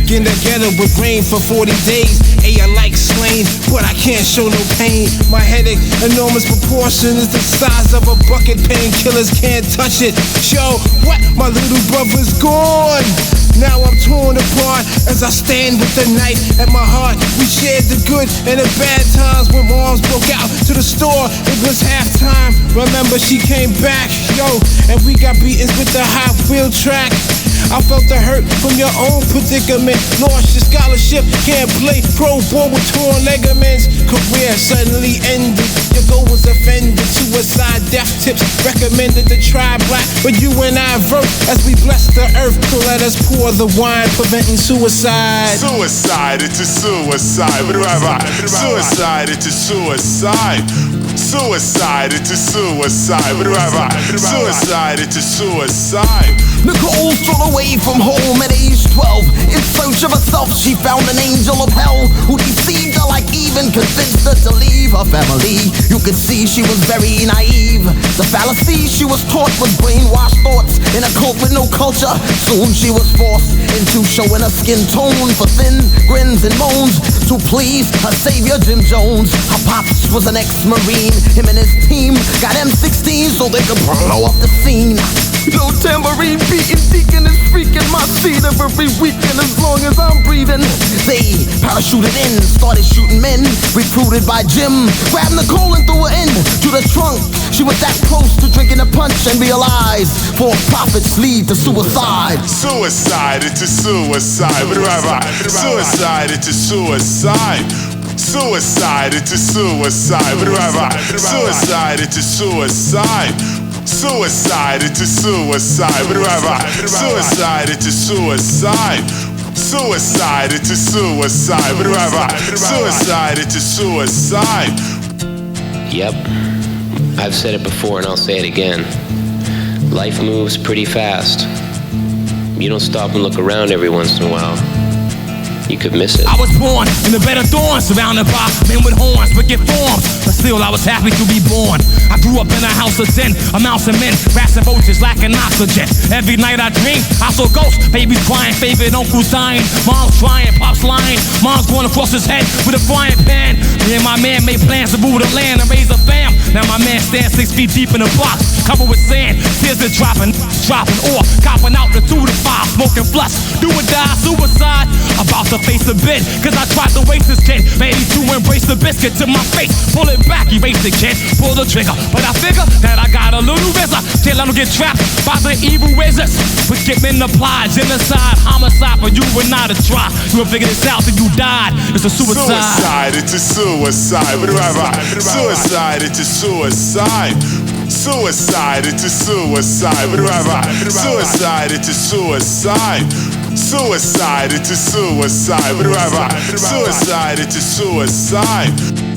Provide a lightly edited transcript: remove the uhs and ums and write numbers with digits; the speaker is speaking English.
back in the ghetto with rain for 40 days. Hey, I like slain, but I can't show no pain. My headache, enormous proportion, is the size of a bucket. Painkillers can't touch it. Yo, what? My little brother's gone. Now I'm torn apart as I stand with the knife at my heart. We shared the good and the bad times when moms broke out to the store. It was halftime. Remember, she came back, yo, and we got beatings with the Hot Wheel track. I felt the hurt from your own predicament. Lost your scholarship, can't play pro ball with torn ligaments. Career suddenly ended, your goal was offended. Suicide, death tips recommended to try black. But you and I vote as we bless the earth. So let us pour the wine, preventing suicide. Suicide, it's a suicide. Suicide, it's a suicide. Suicide, it's a suicide. Suicide, it's a suicide. Nicole strode away from home at age 12. In search of herself, she found an angel of hell who deceived her like Eve and convinced her to leave her family. You could see she was very naive. The fallacy she was taught was brainwashed thoughts in a cult with no culture. Soon she was forced into showing her skin tone for thin grins and moans to please her savior Jim Jones. Her pops was an ex-marine. Him and his team got M16 so they could blow up the scene. No tambourine beating, deacon is freaking my seat every weekend as long as I'm breathing. They parachuted in, started shooting men, recruited by Jim. Grabbed Nicole and threw her in to the trunk. She was that close to drinking a punch and realized false prophets lead to suicide. Suicide, it's a suicide. Suicide, it's a suicide. Suicide, it's a suicide. Suicide, it's a suicide. Suicide, it's a suicide. Suicide, it's a suicide. Suicide, it's a suicide. Suicide, it's a suicide. Yep, I've said it before and I'll say it again. Life moves pretty fast. You don't stop and look around every once in a while. You could miss it. I was born in the bed of thorns, surrounded by men with horns, wicked forms. But still, I was happy to be born. I grew up in a house of sin, a mouse of men, rats and vultures lacking oxygen. Every night I dream, I saw ghosts, babies crying, favorite uncles dying, mom's trying, pops lying, mom's going across his head with a frying pan. Me and my man made plans to move the land and raise a fam. Now my man stands 6 feet deep in a box, covered with sand, tears are dropping, or copping out the 2 to 5, smoking flush, do or die, suicide. About to face a bit, cause I tried to waste this kid. Ready to embrace the biscuit to my face. Pull it back, erase the kid, pull the trigger. But I figure that I got a little razor till I don't get trapped by the evil wizards. But get men applied, genocide, homicide for you and I to try. You will figure this out till you died. It's a suicide. Suicide, it's a suicide. Suicide, it's a suicide. Suicide, it's a suicide. Suicide, it's a suicide. Suicide, it's a suicide. Suicide, it's a suicide.